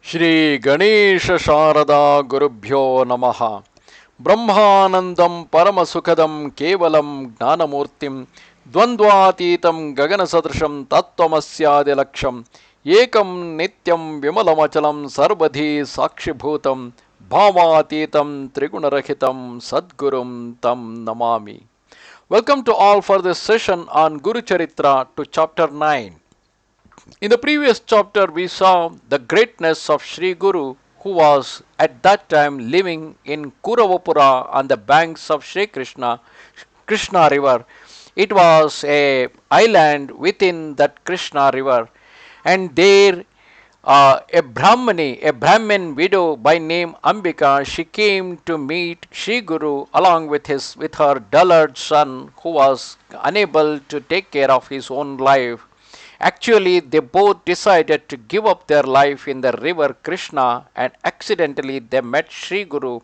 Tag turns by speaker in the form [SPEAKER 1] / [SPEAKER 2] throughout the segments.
[SPEAKER 1] Shri Ganesha Sharada Gurubhyo Namaha Brahmanandam Paramasukadam Kevalam Gnanamurtim Dvandvatitam Gaganasadrasham Tattvamasya Laksham Ekam Nityam Vimalamachalam Sarvadhi Sakshibhutam Bhavatitam Trigunarahitam Sadgurum Tam Namami. Welcome to all for this session on Guru Charitra to chapter 9. In the previous chapter, we saw the greatness of Sri Guru, who was at that time living in Kuruvapura on the banks of Krishna river. It was a island within that Krishna river, and there a Brahmin widow by name Ambika, she came to meet Sri Guru along with her dullard son, who was unable to take care of his own life. Actually, they both decided to give up their life in the river Krishna, and accidentally they met Sri Guru,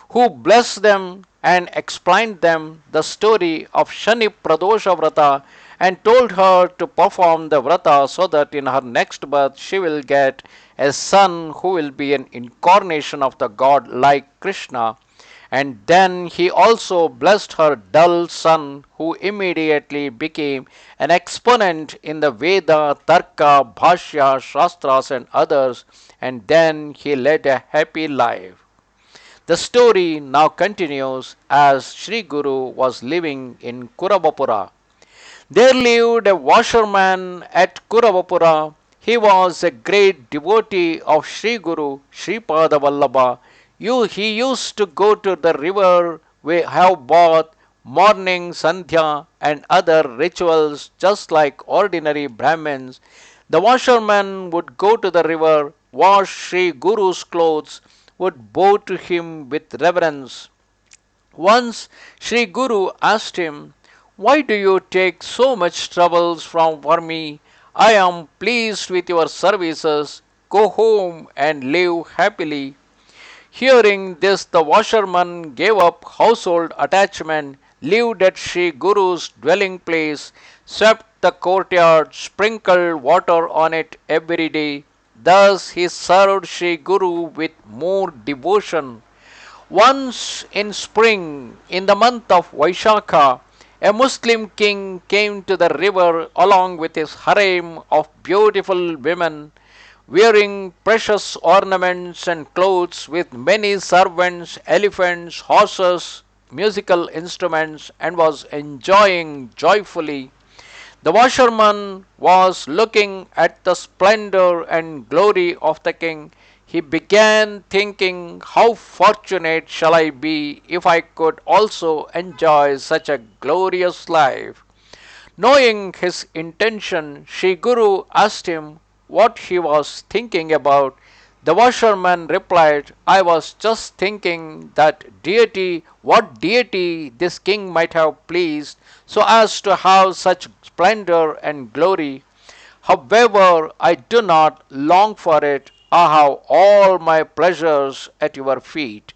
[SPEAKER 1] who blessed them and explained them the story of Shani Pradosha Vrata and told her to perform the Vrata so that in her next birth she will get a son who will be an incarnation of the God like Krishna. And then he also blessed her dull son, who immediately became an exponent in the Veda, Tarka, Bhashya, Shastras, and others, and then he led a happy life. The story now continues as Sri Guru was living in Kuruvapura. There lived a washerman at Kuruvapura. He was a great devotee of Sri Guru, Sripada Vallabha. He used to go to the river, have bath, morning, sandhya, and other rituals just like ordinary Brahmins. The washerman would go to the river, wash Sri Guru's clothes, would bow to him with reverence. Once Sri Guru asked him, "Why do you take so much troubles for me? I am pleased with your services. Go home and live happily." Hearing this, the washerman gave up household attachment, lived at Sri Guru's dwelling place, swept the courtyard, sprinkled water on it every day. Thus he served Sri Guru with more devotion. Once in spring, in the month of Vaishakha, a Muslim king came to the river along with his harem of beautiful women, wearing precious ornaments and clothes, with many servants, elephants, horses, musical instruments, and was enjoying joyfully. The washerman was looking at the splendor and glory of the king. He began thinking, "How fortunate shall I be if I could also enjoy such a glorious life." Knowing his intention, Sri Guru asked him what he was thinking about. The washerman replied, "I was just thinking what deity this king might have pleased so as to have such splendor and glory. However, I do not long for it. I have all my pleasures at your feet."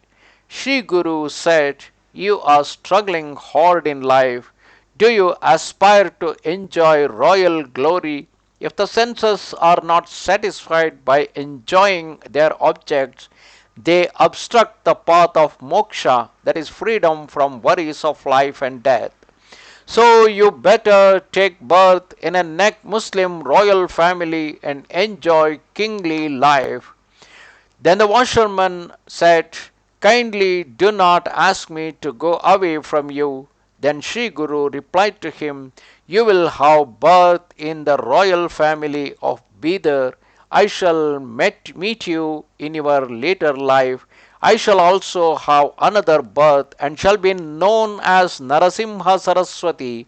[SPEAKER 1] Sri Guru said, "You are struggling hard in life. Do you aspire to enjoy royal glory? If the senses are not satisfied by enjoying their objects, they obstruct the path of moksha, that is freedom from worries of life and death. So you better take birth in a Muslim royal family and enjoy kingly life." Then the washerman said, "Kindly do not ask me to go away from you." Then Sri Guru replied to him, "You will have birth in the royal family of Bidar. I shall meet you in your later life. I shall also have another birth and shall be known as Narasimha Sarasvathi.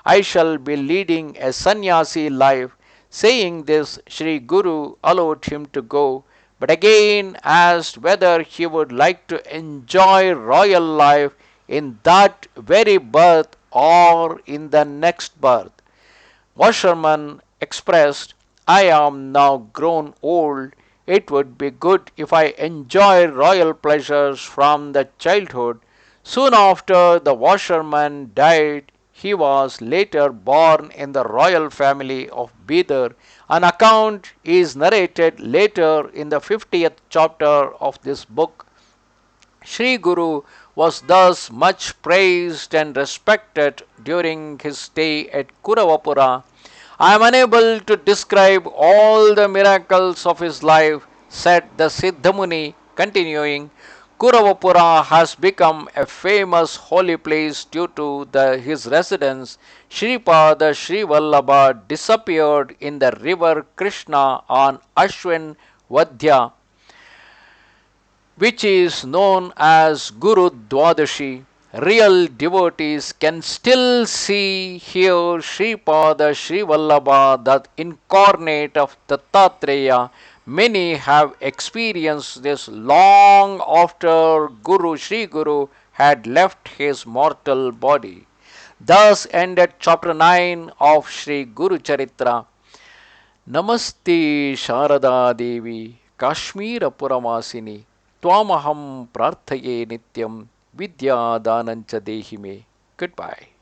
[SPEAKER 1] I shall be leading a sannyasi life." Saying this, Sri Guru allowed him to go, but again asked whether he would like to enjoy royal life in that very birth or in the next birth. Washerman expressed, "I am now grown old. It would be good if I enjoy royal pleasures from the childhood." Soon after the washerman died, He was later born in the royal family of Bidar. An account is narrated later in the 50th chapter of this book. Sri Guru was thus much praised and respected during his stay at Kuruvapura. I am unable to describe all the miracles of his life, said the Siddhamuni, continuing. Kuruvapura has become a famous holy place due to his residence. Shripada Sri Vallabha disappeared in the river Krishna on Ashwin Vadya, which is known as Guru Dwadashi. Real devotees can still see here Sripada Sri Vallabha, the incarnate of Dattatreya. Many have experienced this long after Sri Guru had left his mortal body. Thus ended chapter 9 of Sri Guru Charitra. Namaste Sharada Devi Kashmira Puramasini Twamaham Prarthaye Nityam Vidya Danancha Dehime. Goodbye.